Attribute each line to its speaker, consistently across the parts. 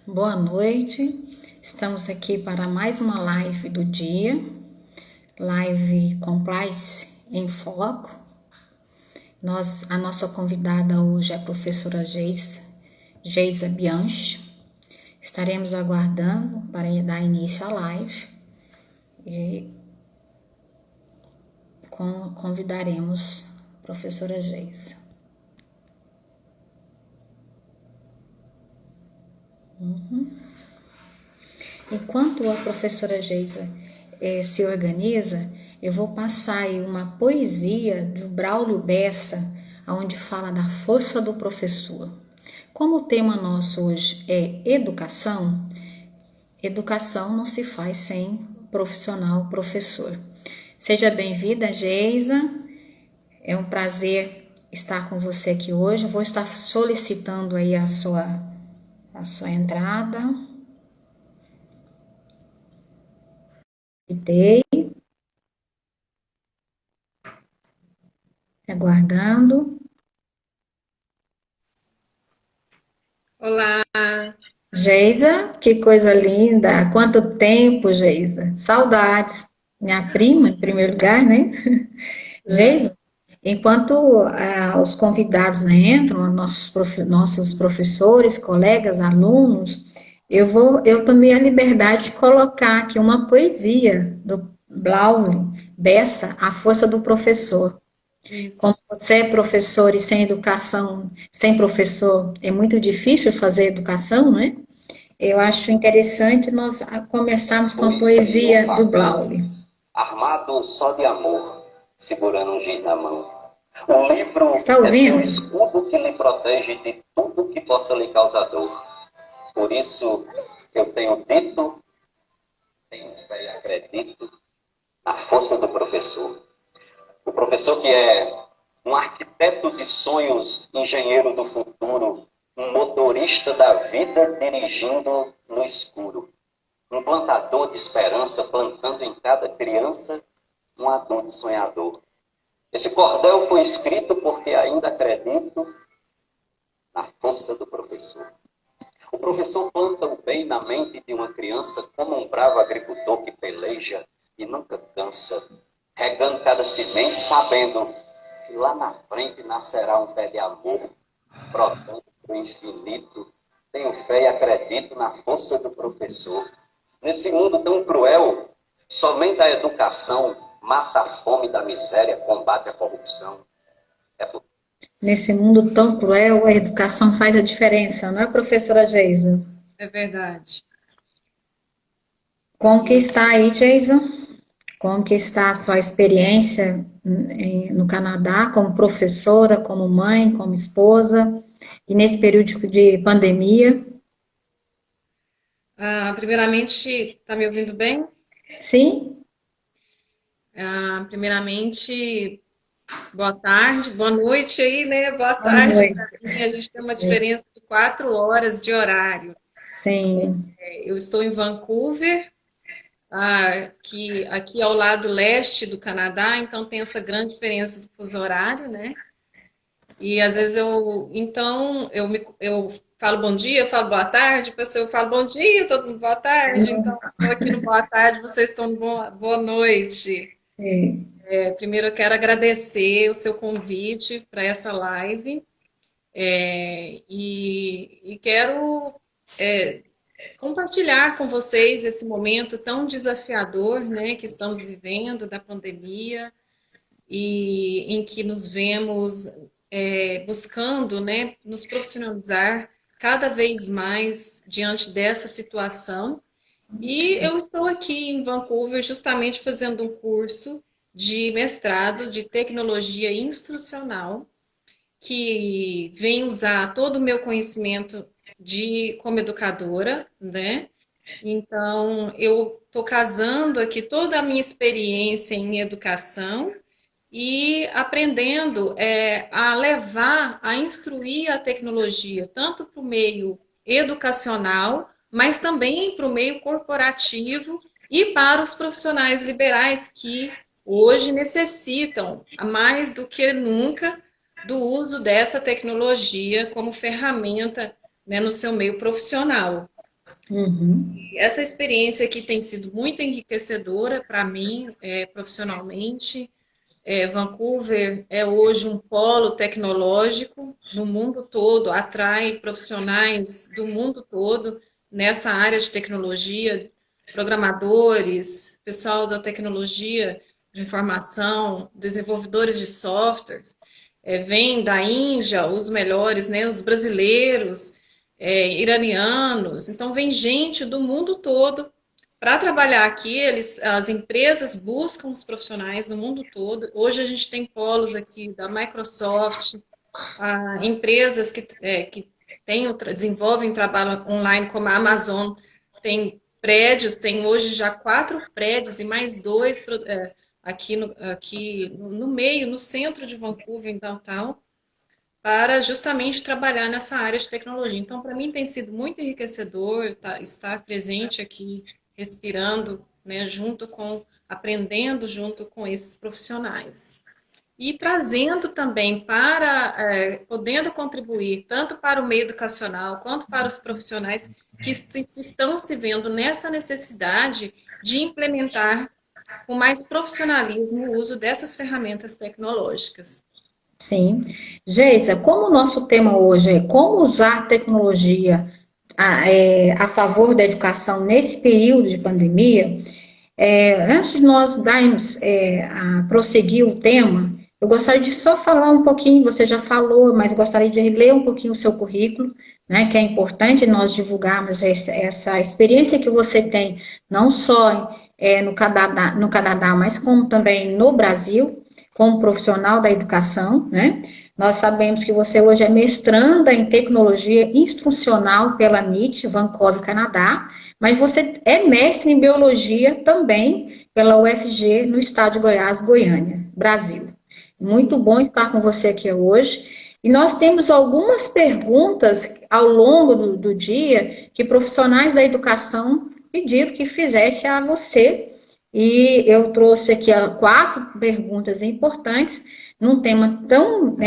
Speaker 1: Boa noite, estamos aqui para mais uma live do dia, live Compliance em Foco. A nossa convidada hoje é a professora Geisa Bianchi. Estaremos aguardando para dar início à live e convidaremos a professora Geisa. Enquanto a professora Geisa se organiza, eu vou passar aí uma poesia do Braulio Bessa, onde fala da força do professor. Como o tema nosso hoje é educação, educação não se faz sem profissional professor. Seja bem-vinda, Geisa. É um prazer estar com você aqui hoje. Eu vou estar solicitando aí a sua entrada. Citei. Aguardando.
Speaker 2: Olá,
Speaker 1: Geisa, que coisa linda! Quanto tempo, Geisa! Saudades! Minha prima, em primeiro lugar, né? Geisa, enquanto os convidados entram, nossos professores, colegas, alunos, eu tomei a liberdade de colocar aqui uma poesia do Blaune Bessa, A Força do Professor.
Speaker 2: isso.
Speaker 1: Como você é professor e sem educação, sem professor, é muito difícil fazer educação, né? Eu acho interessante nós começarmos com a poesia do Blaune.
Speaker 3: Armado só de amor, segurando um giz na mão. O livro
Speaker 1: Está
Speaker 3: é seu
Speaker 1: ouvindo?
Speaker 3: escudo que lhe protege de tudo que possa lhe causar dor. Por isso eu tenho dito, tenho fé e acredito na força do professor. O professor que é um arquiteto de sonhos, engenheiro do futuro, um motorista da vida dirigindo no escuro. Um plantador de esperança, plantando em cada criança um adulto sonhador. Esse cordel foi escrito porque ainda acredito na força do professor. O professor planta o bem na mente de uma criança como um bravo agricultor que peleja e nunca cansa, regando cada semente, sabendo que lá na frente nascerá um pé de amor, brotando do infinito. Tenho fé e acredito na força do professor. Nesse mundo tão cruel, somente a educação mata a fome da miséria, combate a corrupção. É por...
Speaker 1: Nesse mundo tão cruel, a educação faz a diferença, não é, professora Geisa?
Speaker 2: É verdade.
Speaker 1: Como que
Speaker 2: E
Speaker 1: está aí, Geisa? Como que está a sua experiência no Canadá como professora, como mãe, como esposa, e nesse período de pandemia?
Speaker 2: primeiramente, está me ouvindo bem?
Speaker 1: Sim?
Speaker 2: Primeiramente, boa tarde, boa noite aí, né? Boa
Speaker 1: Boa
Speaker 2: tarde
Speaker 1: noite.
Speaker 2: para mim. A gente tem uma diferença de 4 horas de horário.
Speaker 1: Sim.
Speaker 2: Eu estou em Vancouver, que aqui ao lado leste do Canadá, então tem essa grande diferença do fuso horário, né? E às vezes eu falo bom dia, eu falo boa tarde, a pessoa fala bom dia, todo mundo boa tarde, então estou aqui no boa tarde, vocês estão no boa noite.
Speaker 1: É.
Speaker 2: Primeiro eu quero agradecer o seu convite para essa live e quero compartilhar com vocês esse momento tão desafiador, né, que estamos vivendo da pandemia e em que nos vemos buscando, né, nos profissionalizar cada vez mais diante dessa situação. E eu estou aqui em Vancouver justamente fazendo um curso de mestrado de tecnologia instrucional, que vem usar todo o meu conhecimento como educadora, né? Então, eu estou casando aqui toda a minha experiência em educação e aprendendo a levar, a instruir a tecnologia, tanto para o meio educacional, mas também para o meio corporativo e para os profissionais liberais que hoje necessitam, mais do que nunca, do uso dessa tecnologia como ferramenta, né, no seu meio profissional.
Speaker 1: Uhum.
Speaker 2: Essa experiência aqui tem sido muito enriquecedora para mim, profissionalmente. Vancouver é hoje um polo tecnológico no mundo todo, atrai profissionais do mundo todo nessa área de tecnologia, programadores, pessoal da tecnologia de informação, desenvolvedores de softwares. Vêm da Índia, os melhores, né, os brasileiros, iranianos. Então, vem gente do mundo todo para trabalhar aqui. As empresas buscam os profissionais no mundo todo. Hoje a gente tem polos aqui da Microsoft, empresas que desenvolvem trabalho online, como a Amazon, tem prédios, tem hoje já 4 prédios e mais 2 aqui no meio, no centro de Vancouver, em downtown, para justamente trabalhar nessa área de tecnologia. Então, para mim tem sido muito enriquecedor estar presente aqui, respirando, né, aprendendo junto com esses profissionais. E trazendo também podendo contribuir tanto para o meio educacional quanto para os profissionais que estão se vendo nessa necessidade de implementar com mais profissionalismo o uso dessas ferramentas tecnológicas.
Speaker 1: Sim. Geisa, como o nosso tema hoje é como usar a tecnologia a favor da educação nesse período de pandemia, antes de nós darmos a prosseguir o tema, eu gostaria de só falar um pouquinho, você já falou, mas eu gostaria de ler um pouquinho o seu currículo, né, que é importante nós divulgarmos essa experiência que você tem, não só no Canadá, mas como também no Brasil, como profissional da educação, né? Nós sabemos que você hoje é mestranda em tecnologia instrucional pela NIT, Vancouver, Canadá, mas você é mestre em biologia também pela UFG, no estado de Goiás, Goiânia, Brasil. Muito bom estar com você aqui hoje. E nós temos algumas perguntas ao longo do dia que profissionais da educação pediram que fizesse a você. E eu trouxe aqui 4 perguntas importantes num tema tão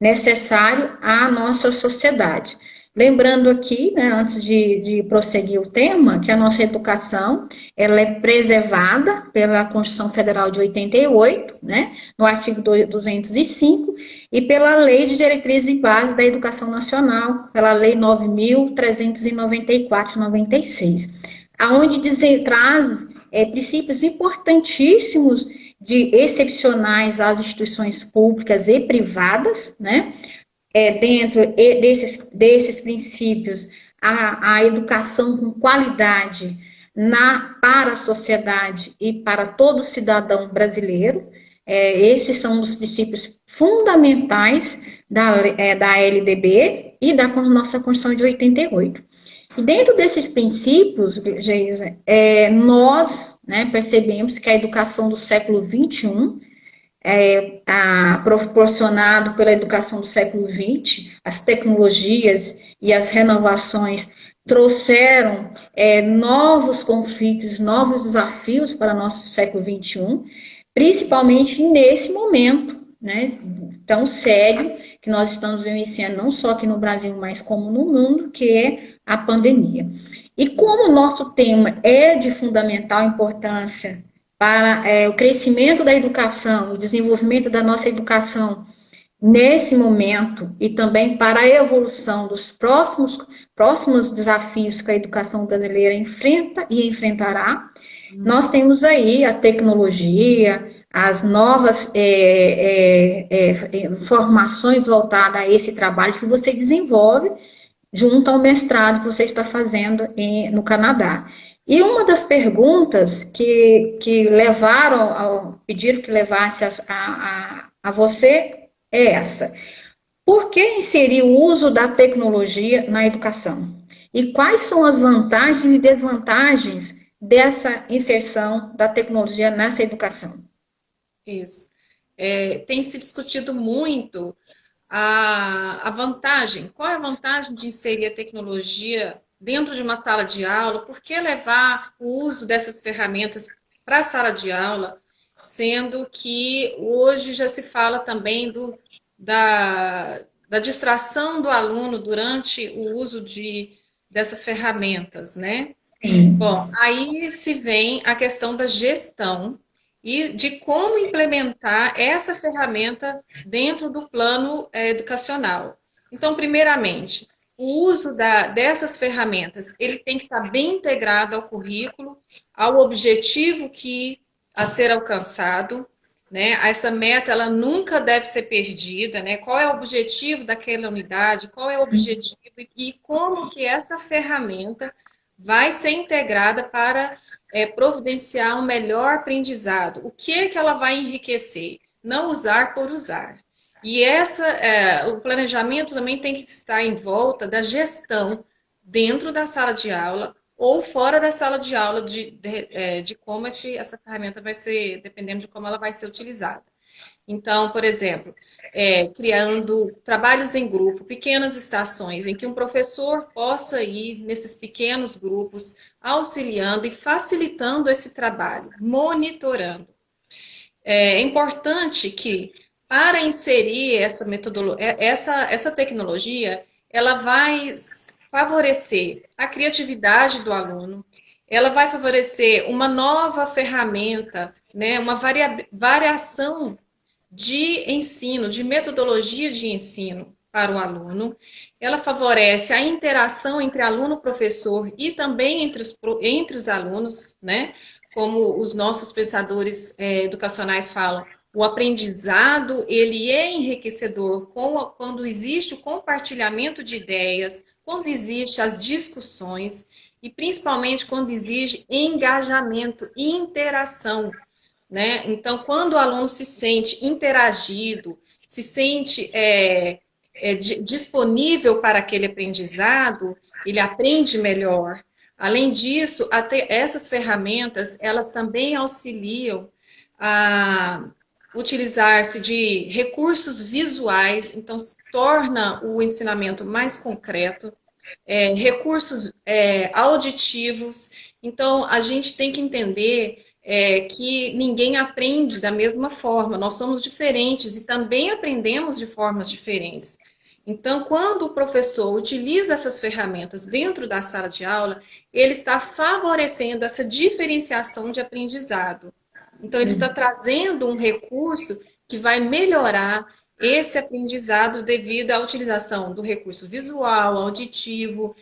Speaker 1: necessário à nossa sociedade. Lembrando aqui, né, antes de prosseguir o tema, que a nossa educação ela é preservada pela Constituição Federal de 88, né, no artigo 205, e pela Lei de Diretrizes e Bases da Educação Nacional, pela Lei 9.394 de 96, aonde traz princípios importantíssimos de excepcionais às instituições públicas e privadas, né? Dentro desses princípios, a educação com qualidade para a sociedade e para todo cidadão brasileiro. Esses são os princípios fundamentais da LDB e da nossa Constituição de 88. E dentro desses princípios, Geisa, nós, né, percebemos que a educação do século XXI, proporcionado pela educação do século XX, as tecnologias e as renovações trouxeram novos conflitos, novos desafios para o nosso século XXI, principalmente nesse momento, né, tão sério que nós estamos vivenciando, não só aqui no Brasil, mas como no mundo, que é a pandemia. E como o nosso tema é de fundamental importância para o crescimento da educação, o desenvolvimento da nossa educação nesse momento e também para a evolução dos próximos desafios que a educação brasileira enfrenta e enfrentará, nós temos aí a tecnologia, as novas formações voltadas a esse trabalho que você desenvolve junto ao mestrado que você está fazendo no Canadá. E uma das perguntas que pediram que levasse a você é essa: por que inserir o uso da tecnologia na educação? E quais são as vantagens e desvantagens dessa inserção da tecnologia nessa educação?
Speaker 2: Isso. Tem se discutido muito a vantagem. Qual é a vantagem de inserir a tecnologia dentro de uma sala de aula? Por que levar o uso dessas ferramentas para a sala de aula, sendo que hoje já se fala também da distração do aluno durante o uso dessas ferramentas, né?
Speaker 1: Sim.
Speaker 2: Bom, aí se vem a questão da gestão e de como implementar essa ferramenta dentro do plano educacional. Então, primeiramente, o uso dessas ferramentas, ele tem que estar bem integrado ao currículo, ao objetivo a ser alcançado, né? Essa meta, ela nunca deve ser perdida, né? Qual é o objetivo daquela unidade, qual é o objetivo e como que essa ferramenta vai ser integrada para providenciar um melhor aprendizado. O que ela vai enriquecer? Não usar por usar. E o planejamento também tem que estar em volta da gestão dentro da sala de aula ou fora da sala de aula de como essa ferramenta vai ser, dependendo de como ela vai ser utilizada. Então, por exemplo, criando trabalhos em grupo, pequenas estações, em que um professor possa ir nesses pequenos grupos, auxiliando e facilitando esse trabalho, monitorando. É importante que, para inserir essa metodologia, essa tecnologia, ela vai favorecer a criatividade do aluno, ela vai favorecer uma nova ferramenta, né, uma variação de ensino, de metodologia de ensino para o aluno. Ela favorece a interação entre aluno e professor e também entre os alunos, né? Como os nossos pensadores educacionais falam, o aprendizado, ele é enriquecedor quando existe o compartilhamento de ideias, quando existe as discussões e principalmente quando exige engajamento e interação, né? Então, quando o aluno se sente interagido, se sente disponível para aquele aprendizado, ele aprende melhor. Além disso, essas ferramentas, elas também auxiliam a utilizar-se de recursos visuais, então torna o ensinamento mais concreto, recursos auditivos. Então, a gente tem que entender que ninguém aprende da mesma forma, nós somos diferentes e também aprendemos de formas diferentes. Então, quando o professor utiliza essas ferramentas dentro da sala de aula, ele está favorecendo essa diferenciação de aprendizado. Então, ele está trazendo um recurso que vai melhorar esse aprendizado devido à utilização do recurso visual, auditivo.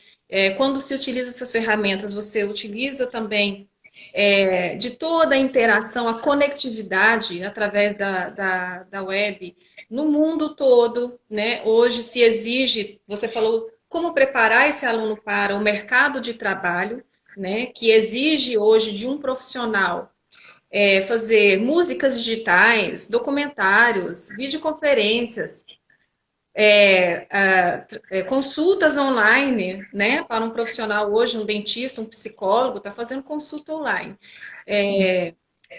Speaker 2: Quando se utiliza essas ferramentas, você utiliza também de toda a interação, a conectividade através da web no mundo todo, né? Hoje se exige, você falou, como preparar esse aluno para o mercado de trabalho, né? Que exige hoje de um profissional fazer músicas digitais, documentários, videoconferências, consultas online, né? Para um profissional hoje, um dentista, um psicólogo, está fazendo consulta online.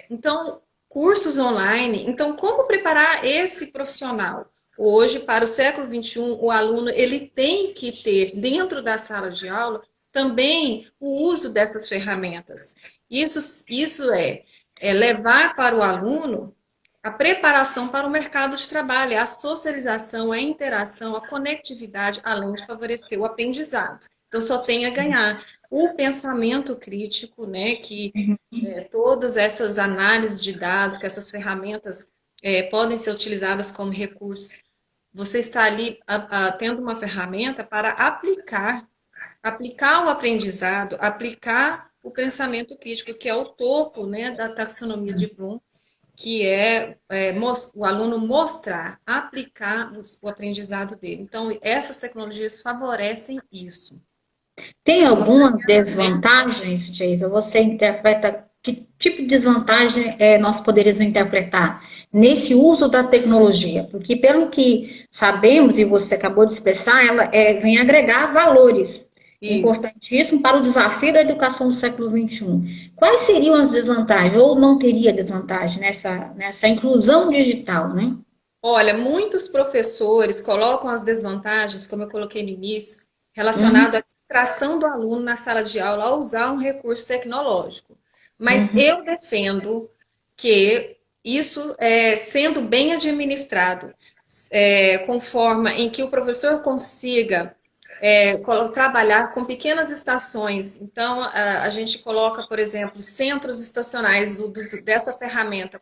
Speaker 2: Então, cursos online. Então, como preparar esse profissional? Hoje, para o século XXI, o aluno ele tem que ter, dentro da sala de aula, também o uso dessas ferramentas. Isso é levar para o aluno a preparação para o mercado de trabalho, a socialização, a interação, a conectividade, além de favorecer o aprendizado. Então, só tem a ganhar. O pensamento crítico, né, que todas essas análises de dados, que essas ferramentas podem ser utilizadas como recurso, você está ali tendo uma ferramenta para aplicar o aprendizado, aplicar o pensamento crítico, que é o topo, né, da taxonomia de Bloom, que o aluno mostrar, aplicar o aprendizado dele. Então, essas tecnologias favorecem isso.
Speaker 1: Tem algumas desvantagens, Geisa? Você interpreta que tipo de desvantagem nós poderíamos interpretar nesse uso da tecnologia? Porque, pelo que sabemos, e você acabou de expressar, ela vem agregar valores importantíssimos para o desafio da educação do século XXI. Quais seriam as desvantagens, ou não teria desvantagem nessa inclusão digital, né?
Speaker 2: Olha, muitos professores colocam as desvantagens, como eu coloquei no início, relacionado à distração do aluno na sala de aula ao usar um recurso tecnológico. Mas eu defendo que isso, sendo bem administrado, com forma em que o professor consiga trabalhar com pequenas estações. Então, a gente coloca, por exemplo, centros estacionais dessa ferramenta,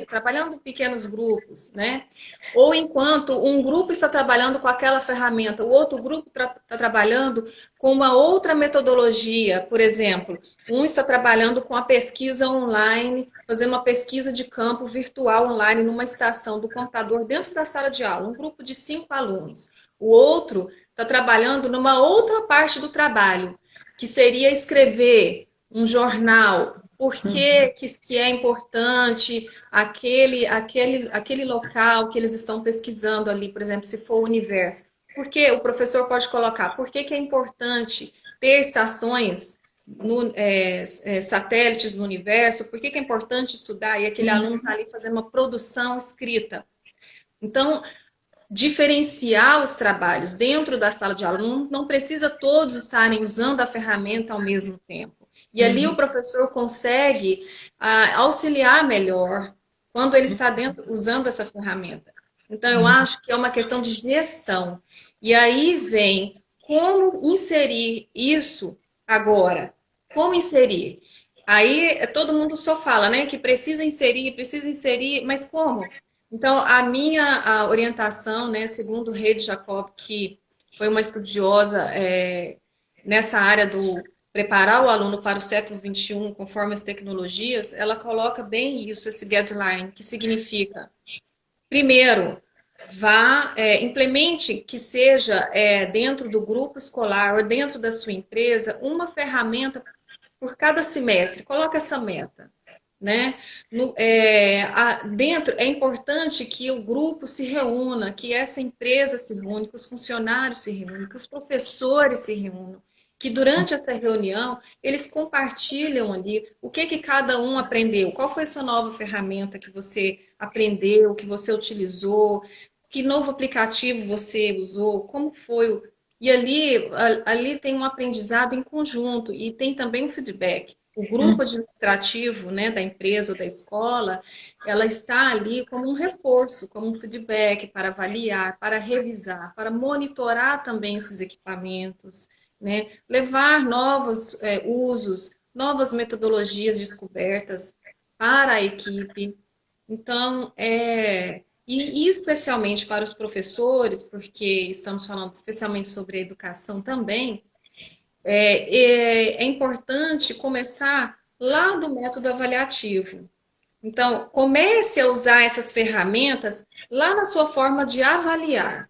Speaker 2: trabalhando em pequenos grupos, né? Ou enquanto um grupo está trabalhando com aquela ferramenta, o outro grupo está trabalhando com uma outra metodologia. Por exemplo, um está trabalhando com a pesquisa online, fazendo uma pesquisa de campo virtual online numa estação do computador dentro da sala de aula, um grupo de 5 alunos. O outro está trabalhando numa outra parte do trabalho, que seria escrever um jornal. Por que é importante aquele local que eles estão pesquisando ali, por exemplo, se for o universo? Porque o professor pode colocar, por que é importante ter estações, satélites no universo? Por que é importante estudar? E aquele aluno está ali fazendo uma produção escrita. Então, diferenciar os trabalhos dentro da sala de aula. Não precisa todos estarem usando a ferramenta ao mesmo tempo. E ali o professor consegue auxiliar melhor quando ele está usando essa ferramenta. Então, eu acho que é uma questão de gestão. E aí vem como inserir isso agora. Como inserir? Aí todo mundo só fala, né, que precisa inserir, mas como? Então, a minha orientação, né, segundo Heidi Jacob, que foi uma estudiosa nessa área do preparar o aluno para o século XXI, conforme as tecnologias, ela coloca bem isso, esse guideline, que significa, primeiro, implemente que seja dentro do grupo escolar ou dentro da sua empresa, uma ferramenta por cada semestre. Coloca essa meta. Né? Dentro é importante que o grupo se reúna, que essa empresa se reúne, que os funcionários se reúnem, que os professores se reúnam, que durante essa reunião eles compartilham ali o que cada um aprendeu, qual foi a sua nova ferramenta que você aprendeu, que você utilizou, que novo aplicativo você usou, como foi. E ali tem um aprendizado em conjunto e tem também um feedback. O grupo administrativo, né, da empresa ou da escola, ela está ali como um reforço, como um feedback para avaliar, para revisar, para monitorar também esses equipamentos, né, levar novos usos, novas metodologias descobertas para a equipe. Então, e especialmente para os professores, porque estamos falando especialmente sobre a educação também, é importante começar lá do método avaliativo. Então, comece a usar essas ferramentas lá na sua forma de avaliar.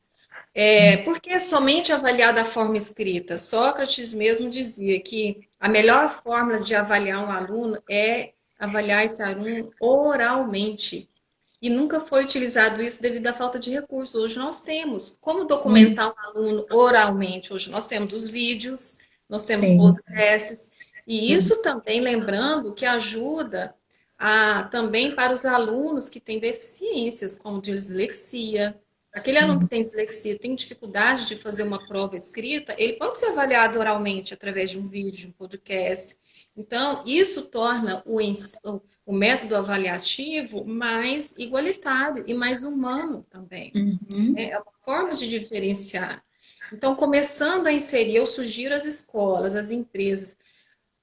Speaker 2: Porque é somente avaliar da forma escrita. Sócrates mesmo dizia que a melhor forma de avaliar um aluno é avaliar esse aluno oralmente. E nunca foi utilizado isso devido à falta de recursos. Hoje nós temos como documentar um aluno oralmente. Hoje nós temos os vídeos, nós temos podcasts, e isso também, lembrando, que ajuda também para os alunos que têm deficiências, como dislexia. Aquele aluno que tem dislexia, tem dificuldade de fazer uma prova escrita, ele pode ser avaliado oralmente através de um vídeo, de um podcast. Então, isso torna o método avaliativo mais igualitário e mais humano também. É uma forma de diferenciar. Então, começando a inserir, eu sugiro às escolas, às empresas,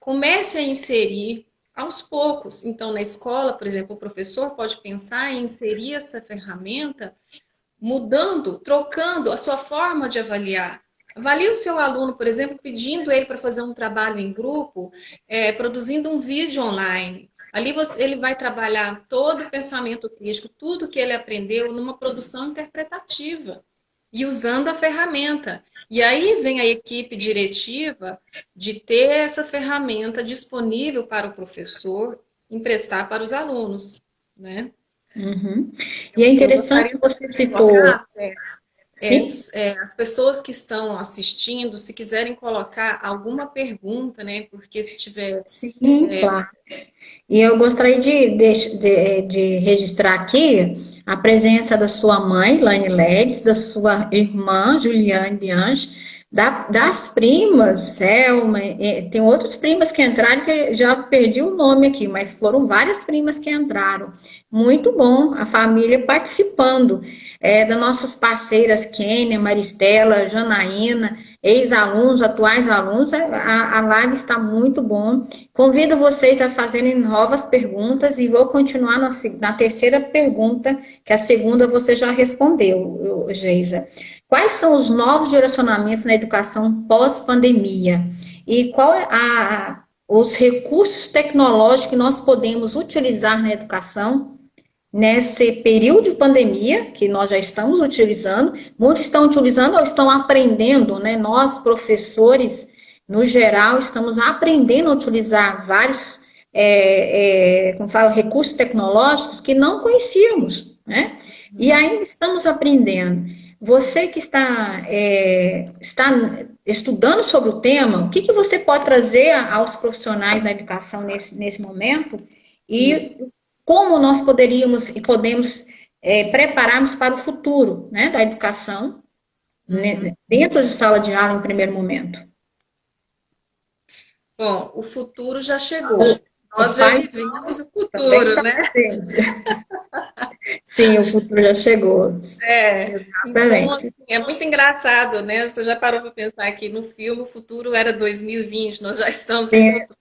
Speaker 2: comece a inserir aos poucos. Então, na escola, por exemplo, o professor pode pensar em inserir essa ferramenta, mudando, trocando a sua forma de avaliar. Avalie o seu aluno, por exemplo, pedindo ele para fazer um trabalho em grupo, produzindo um vídeo online. Ali ele vai trabalhar todo o pensamento crítico, tudo que ele aprendeu numa produção interpretativa e usando a ferramenta. E aí vem a equipe diretiva de ter essa ferramenta disponível para o professor emprestar para os alunos, né?
Speaker 1: E é interessante que você citou...
Speaker 2: as pessoas que estão assistindo, se quiserem colocar alguma pergunta, né? Porque se tiver...
Speaker 1: Sim, claro. E eu gostaria de registrar aqui a presença da sua mãe, Laine Ledes, da sua irmã, Juliane Bianchi, das primas, Selma, tem outras primas que entraram, que já perdi o nome aqui, mas foram várias primas que entraram. Muito bom, a família participando, das nossas parceiras Kênia, Maristela, Janaína, ex-alunos, atuais alunos, a live está muito bom. Convido vocês a fazerem novas perguntas e vou continuar na terceira pergunta, que a segunda você já respondeu, Geisa. Quais são os novos direcionamentos na educação pós-pandemia? E qual é os recursos tecnológicos que nós podemos utilizar na educação nesse período de pandemia, que nós já estamos utilizando, muitos estão utilizando ou estão aprendendo, né? Nós, professores, no geral, estamos aprendendo a utilizar vários, como fala, recursos tecnológicos que não conhecíamos, né? E ainda estamos aprendendo. Você que está estudando sobre o tema, o que você pode trazer aos profissionais da educação nesse momento? E como nós poderíamos e podemos prepararmos para o futuro, né, da educação, né, dentro de sala de aula em primeiro momento?
Speaker 2: Bom, o futuro já chegou. Nós já vivemos o futuro, né?
Speaker 1: Sim, o futuro já chegou.
Speaker 2: Então, assim, é muito engraçado, né? Você já parou para pensar que no filme o futuro era 2020, nós já estamos no futuro.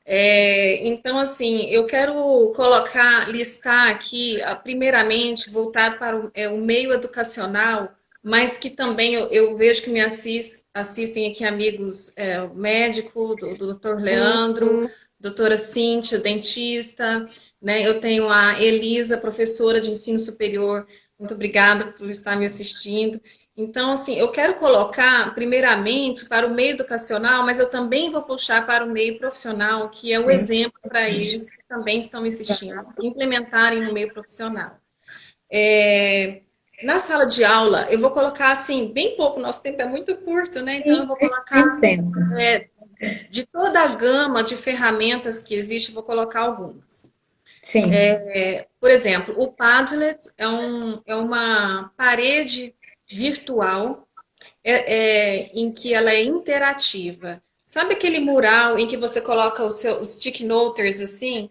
Speaker 2: Então, assim, eu quero listar aqui, primeiramente, voltado para o meio educacional, mas que também eu vejo que me assistem aqui amigos médicos, do Dr. Leandro, doutora Cíntia, dentista, né? Eu tenho a Elisa, professora de ensino superior, muito obrigada por estar me assistindo. Então, assim, eu quero colocar, primeiramente, para o meio educacional, mas eu também vou puxar para o meio profissional, que é o exemplo para eles que também estão me assistindo, implementarem no meio profissional. Na sala de aula, eu vou colocar, assim, bem pouco, nosso tempo é muito curto, né? Então, eu vou colocar, de toda a gama de ferramentas que existe, eu vou colocar algumas.
Speaker 1: Sim.
Speaker 2: Por exemplo, o Padlet é uma parede virtual em que ela é interativa. Sabe aquele mural em que você coloca os stick noters assim?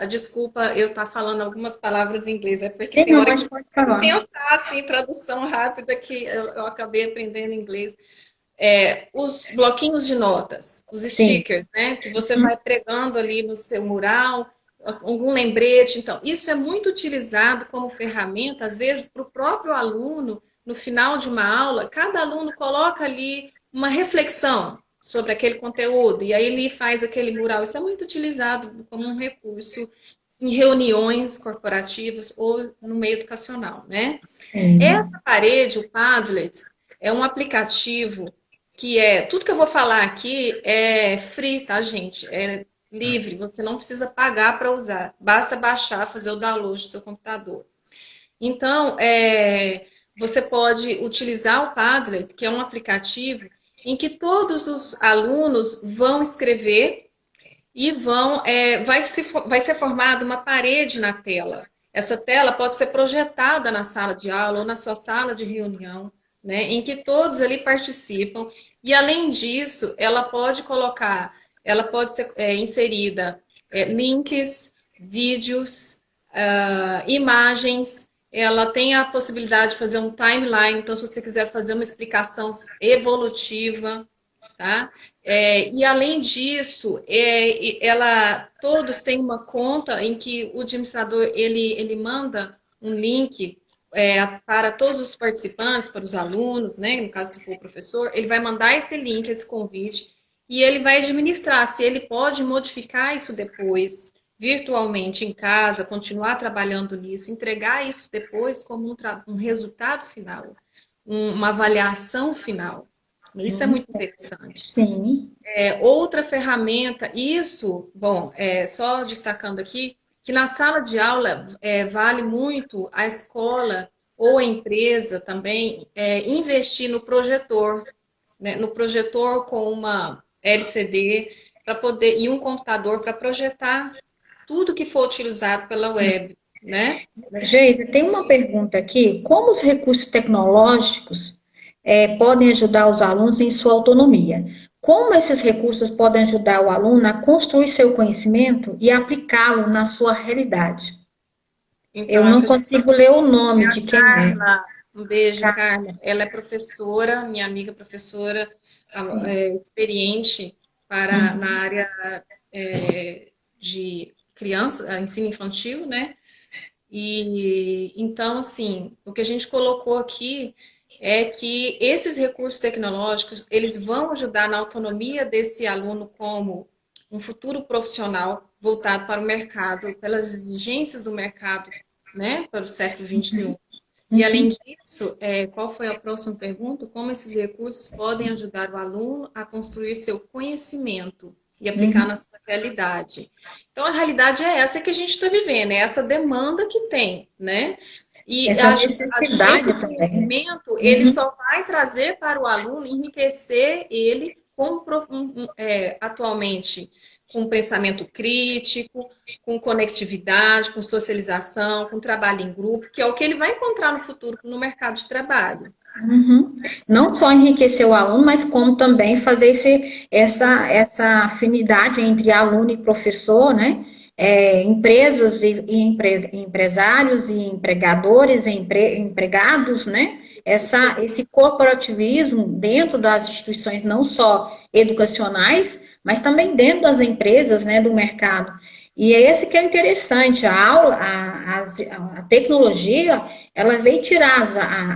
Speaker 2: Desculpa eu estar falando algumas palavras em inglês, é porque
Speaker 1: Sim,
Speaker 2: tem hora que
Speaker 1: pode falar.
Speaker 2: pensar assim, tradução rápida que eu acabei aprendendo inglês. Os bloquinhos de notas, os stickers, né? Que você vai pregando ali no seu mural, algum lembrete. Então, isso é muito utilizado como ferramenta, às vezes, para o próprio aluno, no final de uma aula, cada aluno coloca ali uma reflexão sobre aquele conteúdo, e aí ele faz aquele mural. Isso é muito utilizado como um recurso em reuniões corporativas ou no meio educacional, né? Essa parede, o Padlet, é um aplicativo que tudo que eu vou falar aqui é free, tá, gente? É livre, você não precisa pagar para usar, basta baixar, fazer o download do seu computador. Então, você pode utilizar o Padlet, que é um aplicativo em que todos os alunos vão escrever e vai ser formada uma parede na tela. Essa tela pode ser projetada na sala de aula ou na sua sala de reunião, né, em que todos ali participam. E, além disso, ela pode ser inserida links, vídeos, imagens. Ela tem a possibilidade de fazer um timeline, então, se você quiser fazer uma explicação evolutiva, tá? E, além disso, todos têm uma conta em que o administrador ele manda um link para todos os participantes, para os alunos, né? No caso, se for o professor, ele vai mandar esse link, esse convite, e ele vai administrar se ele pode modificar isso depois, virtualmente em casa, continuar trabalhando nisso, entregar isso depois como um resultado final, uma avaliação final. Isso é muito interessante.
Speaker 1: Sim.
Speaker 2: Outra ferramenta, só destacando aqui, que na sala de aula vale muito a escola ou a empresa também investir no projetor, né? No projetor com uma LCD e um computador para projetar tudo que for utilizado pela web, né?
Speaker 1: Geisa, tem uma pergunta aqui: como os recursos tecnológicos podem ajudar os alunos em sua autonomia? Como esses recursos podem ajudar o aluno a construir seu conhecimento e aplicá-lo na sua realidade?
Speaker 2: Então,
Speaker 1: Eu
Speaker 2: é o
Speaker 1: não
Speaker 2: que a gente
Speaker 1: consigo ler o
Speaker 2: é
Speaker 1: nome
Speaker 2: a
Speaker 1: de quem é.
Speaker 2: Carla. Um beijo, Carla. Ela é professora, minha amiga professora,
Speaker 1: Sim.
Speaker 2: experiente na
Speaker 1: Uhum.
Speaker 2: área de criança, ensino infantil, né? E então, assim, o que a gente colocou aqui é que esses recursos tecnológicos, eles vão ajudar na autonomia desse aluno como um futuro profissional voltado para o mercado, pelas exigências do mercado, né, para o século XXI. E, além
Speaker 1: Uhum.
Speaker 2: disso, qual foi a próxima pergunta? Como esses recursos podem ajudar o aluno a construir seu conhecimento e aplicar
Speaker 1: Uhum.
Speaker 2: na sua realidade? Então, a realidade é essa que a gente está vivendo, é essa demanda que tem, né? E
Speaker 1: Essa
Speaker 2: esse
Speaker 1: necessidade também, né?
Speaker 2: conhecimento, ele
Speaker 1: Uhum.
Speaker 2: só vai trazer para o aluno, enriquecer ele atualmente com um pensamento crítico, com conectividade, com socialização, com trabalho em grupo, que é o que ele vai encontrar no futuro no mercado de trabalho.
Speaker 1: Uhum. Não só enriquecer o aluno, mas como também fazer essa afinidade entre aluno e professor, né? Empresas empresários e empregadores e empregados, né? Esse corporativismo dentro das instituições, não só educacionais, mas também dentro das empresas, né? Do mercado. E é esse que é interessante, a aula, a tecnologia ela veio tirar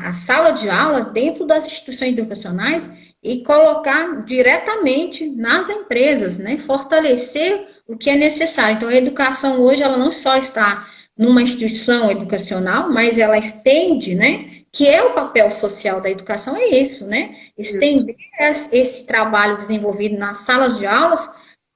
Speaker 1: a sala de aula dentro das instituições educacionais e colocar diretamente nas empresas, né? Fortalecer o que é necessário. Então, a educação hoje ela não só está numa instituição educacional, mas ela estende, né? Que é o papel social da educação, é isso, né?
Speaker 2: Isso.
Speaker 1: Estender esse trabalho desenvolvido nas salas de aulas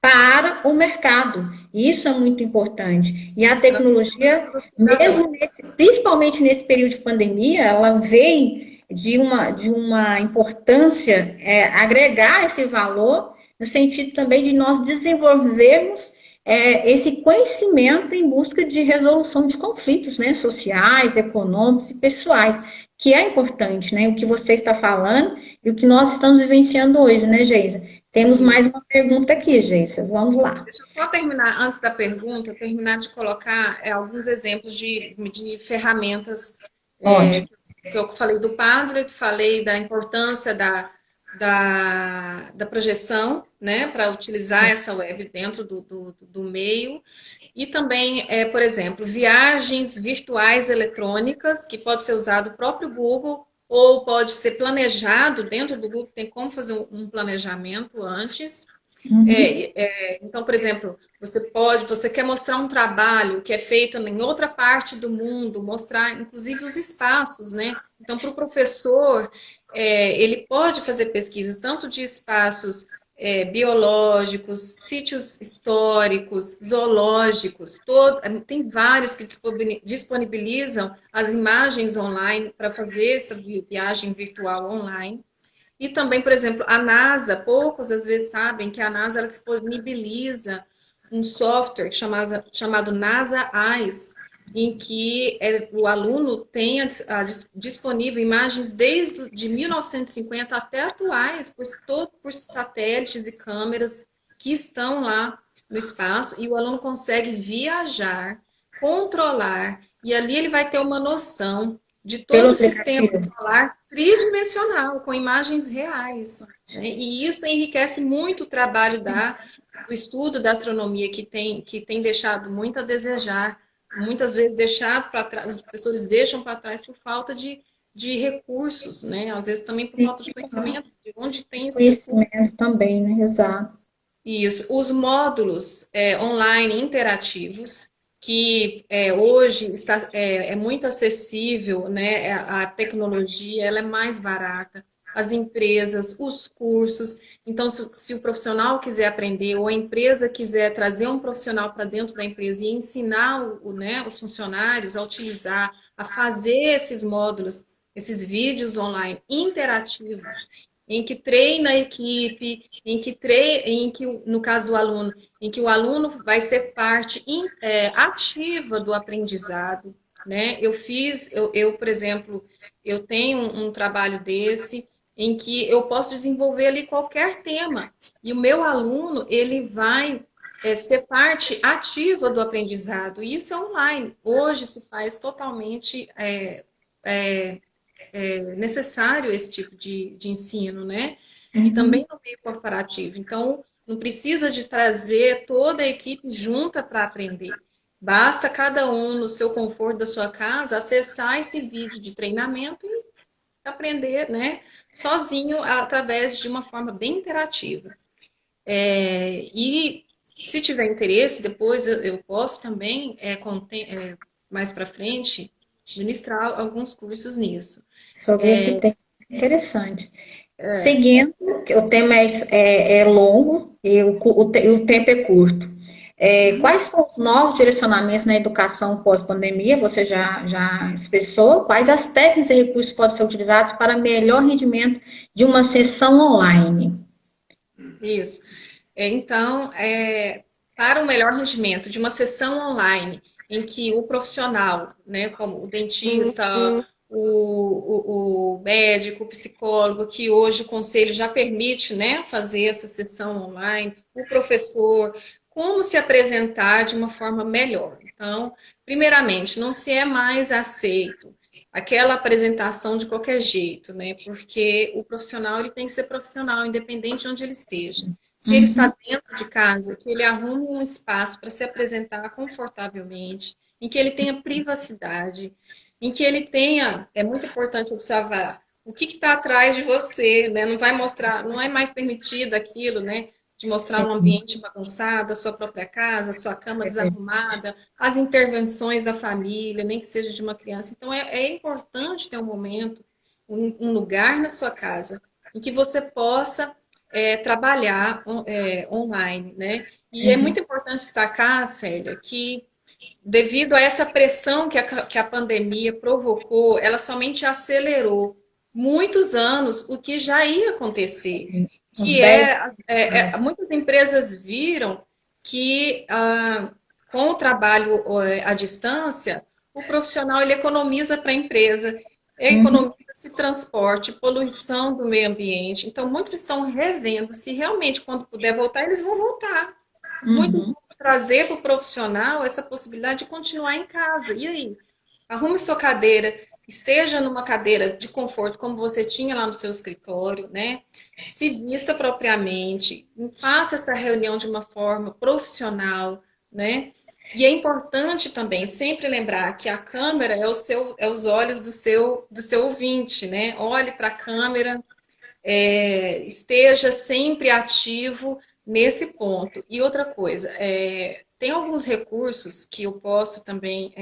Speaker 1: para o mercado. Isso é muito importante. E a tecnologia, mesmo principalmente nesse período de pandemia, ela veio de uma importância agregar esse valor, no sentido também de nós desenvolvermos esse conhecimento em busca de resolução de conflitos, né, sociais, econômicos e pessoais, que é importante, né, o que você está falando e o que nós estamos vivenciando hoje, né, Geisa? Temos mais uma pergunta aqui, Geisa. Vamos lá.
Speaker 2: Deixa eu só terminar, antes da pergunta, terminar de colocar alguns exemplos de ferramentas
Speaker 1: Ótimo.
Speaker 2: que eu falei do Padlet, falei da importância da projeção, né, para utilizar essa web dentro do meio. E também, por exemplo, viagens virtuais eletrônicas, que pode ser usado o próprio Google, ou pode ser planejado dentro do Google, tem como fazer um planejamento antes.
Speaker 1: Uhum.
Speaker 2: Então, por exemplo, você quer mostrar um trabalho que é feito em outra parte do mundo, mostrar inclusive os espaços, né? Então, para o professor, ele pode fazer pesquisas tanto de espaços biológicos, sítios históricos, zoológicos, tem vários que disponibilizam as imagens online para fazer essa viagem virtual online. E também, por exemplo, a NASA, poucos às vezes sabem que a NASA ela disponibiliza um software chamado NASA Eyes, em que o aluno tem disponível imagens desde de 1950 até atuais, por satélites e câmeras que estão lá no espaço, e o aluno consegue viajar, controlar, e ali ele vai ter uma noção de
Speaker 1: Pelo
Speaker 2: todo o sistema
Speaker 1: aplicativo.
Speaker 2: solar tridimensional, com imagens reais. Né? E isso enriquece muito o trabalho do estudo da astronomia, que tem deixado muito a desejar, muitas vezes deixado para trás, os professores deixam para trás por falta de recursos, né? Às vezes também por falta de conhecimento, de onde tem esse recurso.
Speaker 1: Conhecimento também, né? Exato.
Speaker 2: Isso, os módulos online interativos, que hoje é muito acessível, né? A tecnologia ela é mais barata, as empresas, os cursos. Então, se o profissional quiser aprender, ou a empresa quiser trazer um profissional para dentro da empresa e ensinar né, os funcionários a utilizar, a fazer esses módulos, esses vídeos online interativos, em que treina a equipe, no caso do aluno, em que o aluno vai ser parte ativa do aprendizado, né? Por exemplo, eu tenho um trabalho desse em que eu posso desenvolver ali qualquer tema e o meu aluno ele vai ser parte ativa do aprendizado. E isso é online. Hoje se faz totalmente necessário esse tipo de ensino, né? E também no meio corporativo. Então, não precisa de trazer toda a equipe junta para aprender. Basta cada um, no seu conforto da sua casa, acessar esse vídeo de treinamento e aprender, né? Sozinho, através de uma forma bem interativa. E se tiver interesse, depois eu posso também, mais para frente, ministrar alguns cursos nisso.
Speaker 1: Sobre esse tema interessante. Seguindo, que o tema é longo e o tempo é curto. Quais são os novos direcionamentos na educação pós-pandemia? Você já expressou. Quais as técnicas e recursos podem ser utilizados para melhor rendimento de uma sessão online?
Speaker 2: Isso. Então, para o melhor rendimento de uma sessão online, em que o profissional, né, como o dentista, o médico, o psicólogo, que hoje o conselho já permite, né, fazer essa sessão online, o professor, como se apresentar de uma forma melhor. Então, primeiramente, não se é mais aceito aquela apresentação de qualquer jeito, né? Porque o profissional ele tem que ser profissional, independente de onde ele esteja. Se ele está dentro de casa, que ele arrume um espaço para se apresentar confortavelmente, em que ele tenha privacidade, em que ele tenha, é muito importante observar o que está atrás de você, né? Não vai mostrar, não é mais permitido aquilo, né? De mostrar um ambiente bagunçado, a sua própria casa, a sua cama desarrumada, as intervenções da família, nem que seja de uma criança. Então, é importante ter um momento, um lugar na sua casa em que você possa trabalhar online, né? E é muito importante destacar, Célia, que devido a essa pressão que a pandemia provocou, ela somente acelerou muitos anos o que já ia acontecer, que muitas empresas viram que com o trabalho à distância, o profissional ele economiza para a empresa, economiza-se transporte, poluição do meio ambiente. Então, muitos estão revendo se realmente, quando puder voltar, eles vão voltar. Muitos vão trazer para o profissional essa possibilidade de continuar em casa. E aí? Arrume sua cadeira, esteja numa cadeira de conforto, como você tinha lá no seu escritório, né? Se vista propriamente, faça essa reunião de uma forma profissional, né? E é importante também sempre lembrar que a câmera é os olhos do seu ouvinte, né? Olhe para a câmera, esteja sempre ativo nesse ponto. E outra coisa, tem alguns recursos que eu posso também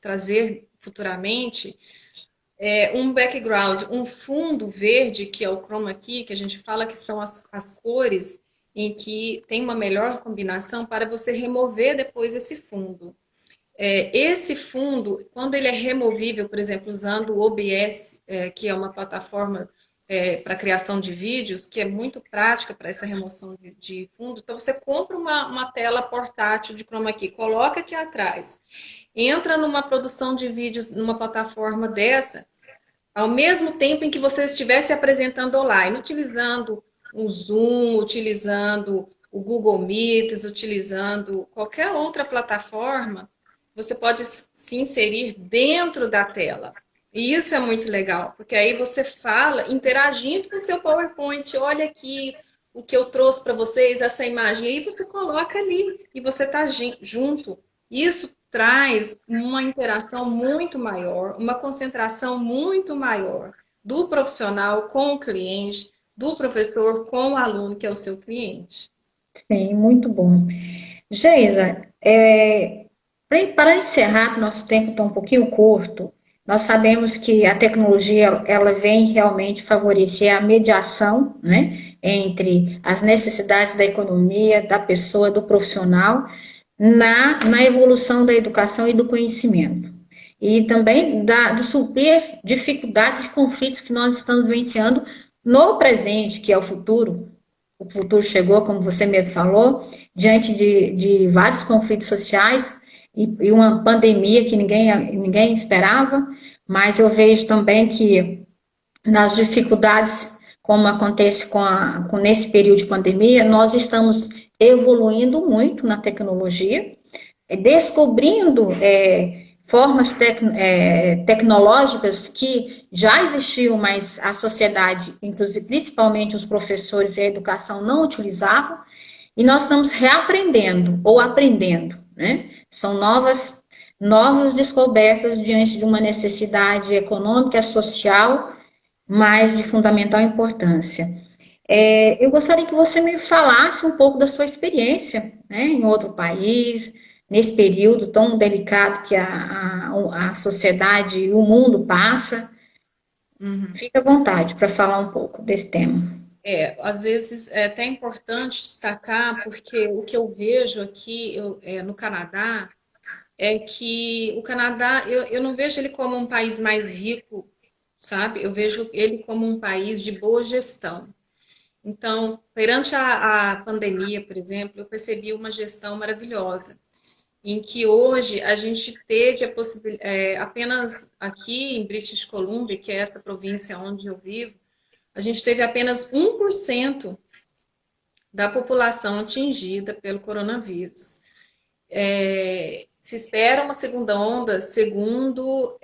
Speaker 2: trazer futuramente, um background, um fundo verde, que é o chroma key, que a gente fala que são as cores em que tem uma melhor combinação para você remover depois esse fundo. Esse fundo, quando ele é removível, por exemplo, usando o OBS, que é uma plataforma para criação de vídeos, que é muito prática para essa remoção de fundo, então você compra uma tela portátil de chroma key, coloca aqui atrás, entra numa produção de vídeos numa plataforma dessa, ao mesmo tempo em que você estivesse apresentando online, utilizando um Zoom, utilizando o Google Meet, utilizando qualquer outra plataforma, você pode se inserir dentro da tela. E isso é muito legal, porque aí você fala interagindo com o seu PowerPoint, olha aqui o que eu trouxe para vocês, essa imagem, aí você coloca ali e você está junto. Isso traz uma interação muito maior, uma concentração muito maior do profissional com o cliente, do professor com o aluno, que é o seu cliente.
Speaker 1: Sim, muito bom. Geisa, para encerrar, nosso tempo está um pouquinho curto, nós sabemos que a tecnologia ela vem realmente favorecer a mediação, né, entre as necessidades da economia, da pessoa, do profissional, na evolução da educação e do conhecimento. E também do suprir dificuldades e conflitos que nós estamos vivenciando no presente, que é o futuro. O futuro chegou, como você mesmo falou, diante de vários conflitos sociais e uma pandemia que ninguém esperava, mas eu vejo também que nas dificuldades como acontece nesse período de pandemia, nós estamos evoluindo muito na tecnologia, descobrindo formas tecnológicas que já existiam, mas a sociedade, inclusive principalmente os professores e a educação, não utilizavam, e nós estamos reaprendendo ou aprendendo, né? São novas descobertas diante de uma necessidade econômica e social, mas de fundamental importância. Eu gostaria que você me falasse um pouco da sua experiência, né, em outro país, nesse período tão delicado que a sociedade e o mundo passa. Fique à vontade para falar um pouco desse tema.
Speaker 2: Às vezes é até importante destacar, porque o que eu vejo aqui no Canadá é que o Canadá, eu não vejo ele como um país mais rico, sabe? Eu vejo ele como um país de boa gestão. Então, perante a pandemia, por exemplo, eu percebi uma gestão maravilhosa, em que hoje a gente teve a possibilidade, apenas aqui em British Columbia, que é essa província onde eu vivo, a gente teve apenas 1% da população atingida pelo coronavírus. Se espera uma segunda onda, segundo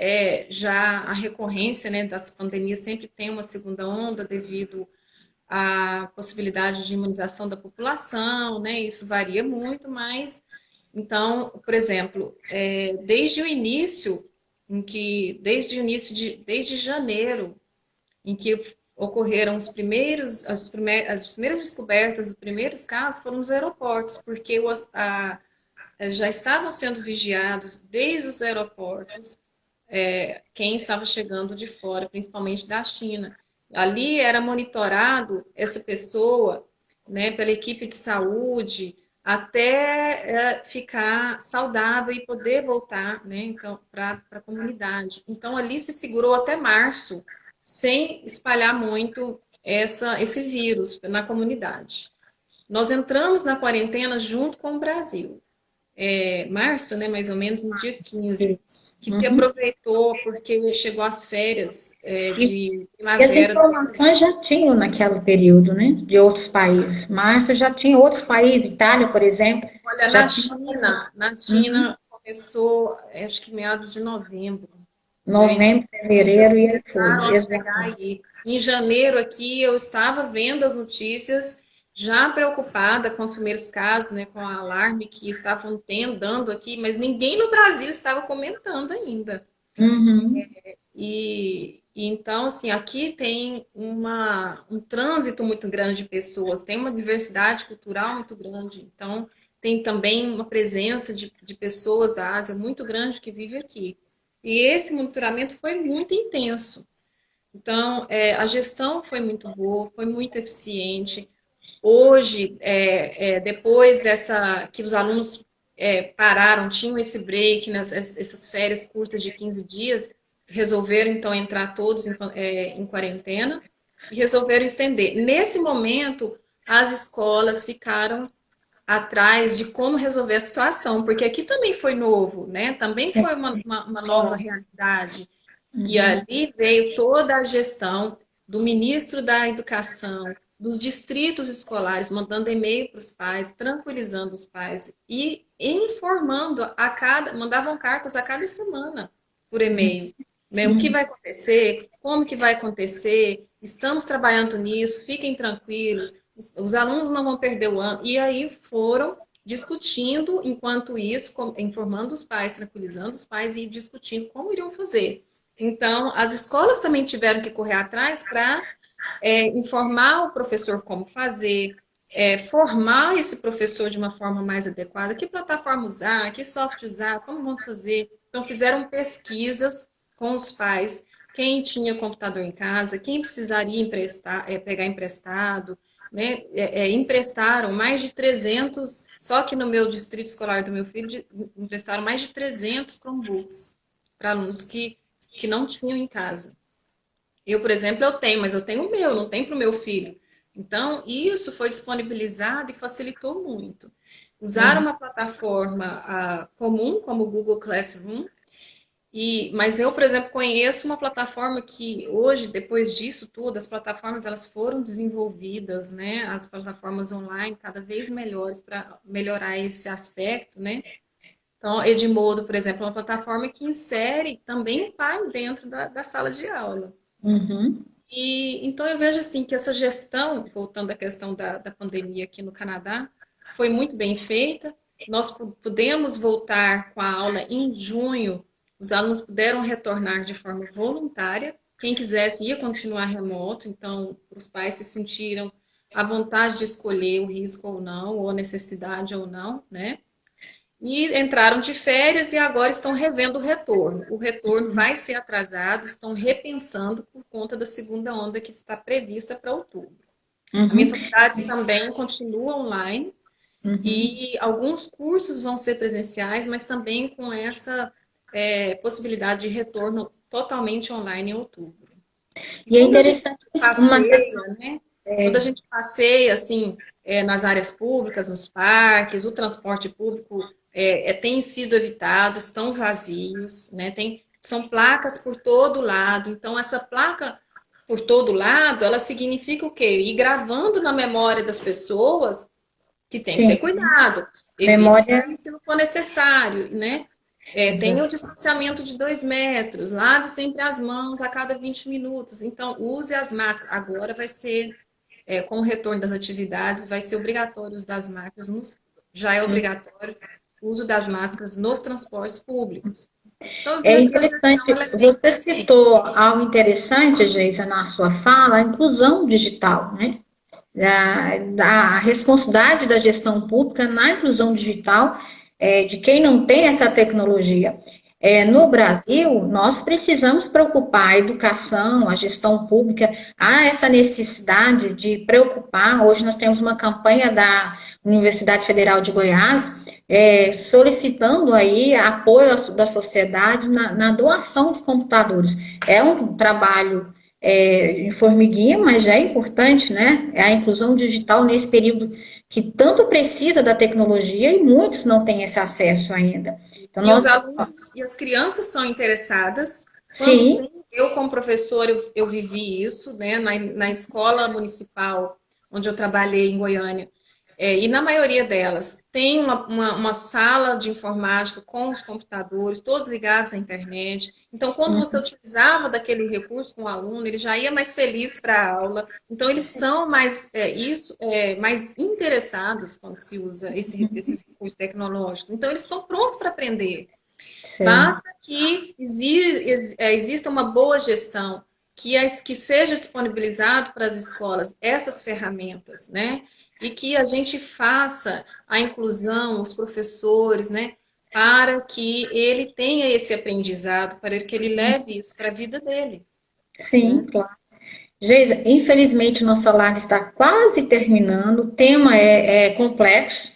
Speaker 2: já a recorrência, né, das pandemias, sempre tem uma segunda onda devido à possibilidade de imunização da população, né, isso varia muito, mas, então, por exemplo, desde o início, desde janeiro, em que ocorreram as primeiras descobertas, os primeiros casos foram nos aeroportos, porque já estavam sendo vigiados desde os aeroportos quem estava chegando de fora, principalmente da China. Ali era monitorado essa pessoa, né, pela equipe de saúde até ficar saudável e poder voltar, né, então, para a comunidade. Então, ali se segurou até março, sem espalhar muito esse vírus na comunidade. Nós entramos na quarentena junto com o Brasil. Março, né, mais ou menos, no dia 15, que se aproveitou porque chegou às férias de primavera.
Speaker 1: E as informações já tinham naquele período, né, de outros países. Março já tinha outros países, Itália, por exemplo.
Speaker 2: Olha, na China começou, acho que meados de novembro.
Speaker 1: Novembro, fevereiro e
Speaker 2: aí. Em janeiro aqui eu estava vendo as notícias, já preocupada com os primeiros casos, né, com o alarme que estavam dando aqui, mas ninguém no Brasil estava comentando ainda. E então, assim, aqui tem um trânsito muito grande de pessoas, tem uma diversidade cultural muito grande, então tem também uma presença de pessoas da Ásia muito grande que vive aqui. E esse monitoramento foi muito intenso. Então, a gestão foi muito boa, foi muito eficiente. Hoje, depois que os alunos pararam, tinham esse break, essas férias curtas de 15 dias, resolveram, então, entrar todos em quarentena e resolveram estender. Nesse momento, as escolas ficaram atrás de como resolver a situação, porque aqui também foi novo, né? Também foi uma nova realidade. E ali veio toda a gestão do ministro da Educação, dos distritos escolares, mandando e-mail para os pais, tranquilizando os pais e informando mandavam cartas a cada semana por e-mail. Né? O que vai acontecer, como que vai acontecer, estamos trabalhando nisso, fiquem tranquilos, os alunos não vão perder o ano. E aí foram discutindo, enquanto isso, informando os pais, tranquilizando os pais e discutindo como iriam fazer. Então, as escolas também tiveram que correr atrás para informar o professor como fazer, formar esse professor de uma forma mais adequada, que plataforma usar, que software usar, como vamos fazer. Então, fizeram pesquisas com os pais, quem tinha computador em casa, quem precisaria pegar emprestado, né? Emprestaram mais de 300, só que no meu distrito escolar do meu filho, emprestaram mais de 300 Chromebooks para alunos que não tinham em casa. Eu, por exemplo, eu tenho, mas eu tenho o meu, não tenho para o meu filho. Então, isso foi disponibilizado e facilitou muito. Usaram uma plataforma comum, como o Google Classroom, Mas eu, por exemplo, conheço uma plataforma que hoje, depois disso tudo, as plataformas elas foram desenvolvidas, né? As plataformas online cada vez melhores para melhorar esse aspecto, né? Então, Edmodo, por exemplo, é uma plataforma que insere também o pai dentro da sala de aula.
Speaker 1: Uhum.
Speaker 2: Então eu vejo assim que essa gestão, voltando à questão da pandemia aqui no Canadá, foi muito bem feita. Nós pudemos voltar com a aula em junho, os alunos puderam retornar de forma voluntária. Quem quisesse ia continuar remoto, então os pais se sentiram à vontade de escolher o risco ou não, ou a necessidade ou não, né? E entraram de férias e agora estão revendo o retorno. O retorno vai ser atrasado, estão repensando por conta da segunda onda que está prevista para outubro. A minha faculdade também continua online e alguns cursos vão ser presenciais, mas também com essa possibilidade de retorno totalmente online em outubro.
Speaker 1: E é interessante
Speaker 2: Né? Quando a gente passeia assim, nas áreas públicas, nos parques, o transporte público tem sido evitado, estão vazios, né? São placas por todo lado. Então, essa placa por todo lado, ela significa o quê? Ir gravando na memória das pessoas que tem que ter cuidado. Evite se não for necessário, né? Tem o distanciamento de 2 metros, lave sempre as mãos a cada 20 minutos. Então, use as máscaras. Agora vai ser, com o retorno das atividades, vai ser obrigatório o uso das máscaras, já é obrigatório o uso das máscaras nos transportes públicos. Então,
Speaker 1: é interessante, você citou algo interessante, Geisa, na sua fala, a inclusão digital, né? A responsabilidade da gestão pública na inclusão digital de quem não tem essa tecnologia. No Brasil, nós precisamos preocupar a educação, a gestão pública, há essa necessidade de preocupar. Hoje nós temos uma campanha da Universidade Federal de Goiás solicitando aí apoio da sociedade na doação de computadores. É um trabalho em formiguinha, mas já é importante, né? A inclusão digital nesse período que tanto precisa da tecnologia e muitos não têm esse acesso ainda.
Speaker 2: Então, os alunos e as crianças são interessadas.
Speaker 1: Sim.
Speaker 2: Eu, como professor, eu vivi isso, né? Na escola municipal onde eu trabalhei em Goiânia. E na maioria delas tem uma sala de informática com os computadores, todos ligados à internet. Então, quando você utilizava daquele recurso com o aluno, ele já ia mais feliz para a aula. Então, eles são mais interessados quando se usa esses recursos tecnológicos. Então, eles estão prontos para aprender. Basta que exista uma boa gestão, que seja disponibilizado para as escolas essas ferramentas, né? E que a gente faça a inclusão, os professores, né, para que ele tenha esse aprendizado, para que ele leve isso para a vida dele.
Speaker 1: Sim, claro. Geisa, infelizmente nossa live está quase terminando, o tema é complexo,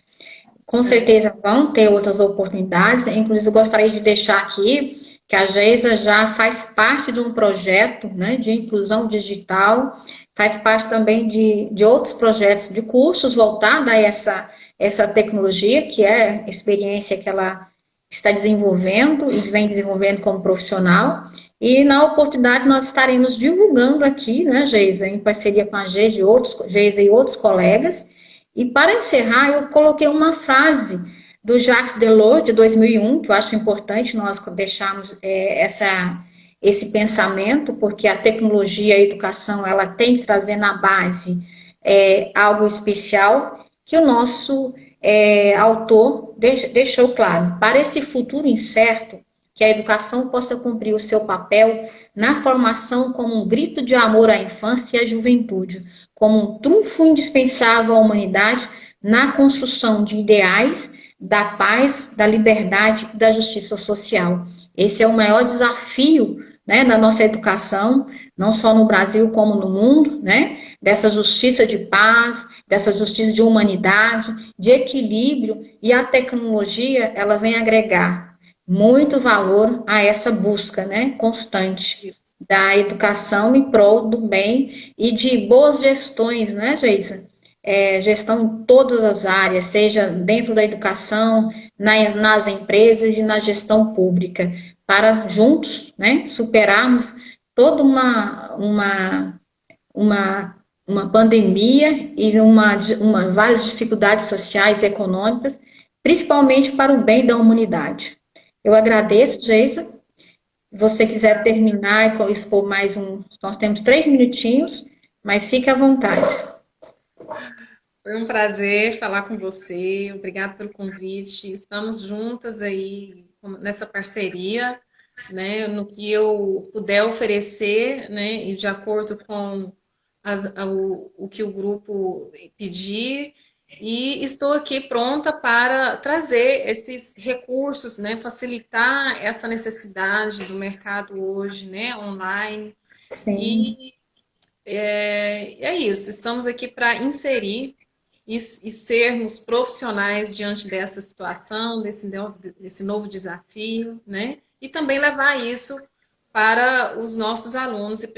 Speaker 1: com certeza vão ter outras oportunidades, inclusive eu gostaria de deixar aqui que a Geisa já faz parte de um projeto, né, de inclusão digital, faz parte também de outros projetos de cursos voltados a essa tecnologia, que é a experiência que ela está desenvolvendo e vem desenvolvendo como profissional. E na oportunidade nós estaremos divulgando aqui, né, Geisa, em parceria com a Geisa e outros colegas. E para encerrar, eu coloquei uma frase do Jacques Delors, de 2001, que eu acho importante nós deixarmos esse pensamento, porque a tecnologia, a educação, ela tem que trazer na base algo especial, que o nosso autor deixou claro. Para esse futuro incerto, que a educação possa cumprir o seu papel na formação como um grito de amor à infância e à juventude, como um trunfo indispensável à humanidade na construção de ideais da paz, da liberdade e da justiça social. Esse é o maior desafio, né, na nossa educação, não só no Brasil como no mundo, né, dessa justiça de paz, dessa justiça de humanidade, de equilíbrio, e a tecnologia, ela vem agregar muito valor a essa busca, né, constante da educação em prol do bem e de boas gestões, né, Geisa? Gestão em todas as áreas, seja dentro da educação, nas empresas e na gestão pública, para juntos, né, superarmos toda uma pandemia e várias dificuldades sociais e econômicas, principalmente para o bem da humanidade. Eu agradeço, Geisa. Se você quiser terminar e expor mais nós temos 3 minutinhos, mas fique à vontade.
Speaker 2: Foi um prazer falar com você, obrigado pelo convite. Estamos juntas aí nessa parceria, né, no que eu puder oferecer, né, e de acordo com o que o grupo pedir, e estou aqui pronta para trazer esses recursos, né, facilitar essa necessidade do mercado hoje, né, online.
Speaker 1: Sim.
Speaker 2: E é isso, estamos aqui para inserir e sermos profissionais diante dessa situação, desse novo desafio, né? E também levar isso para os nossos alunos e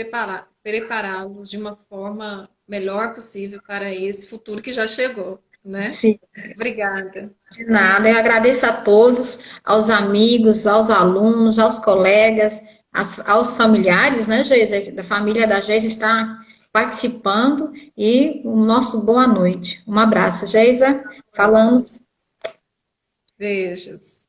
Speaker 2: prepará-los de uma forma melhor possível para esse futuro que já chegou, né?
Speaker 1: Sim.
Speaker 2: Obrigada.
Speaker 1: De nada, eu agradeço a todos, aos amigos, aos alunos, aos colegas, aos familiares, né, Geisa? Da família da Geisa está participando e o nosso boa noite. Um abraço, Geisa. Falamos.
Speaker 2: Beijos.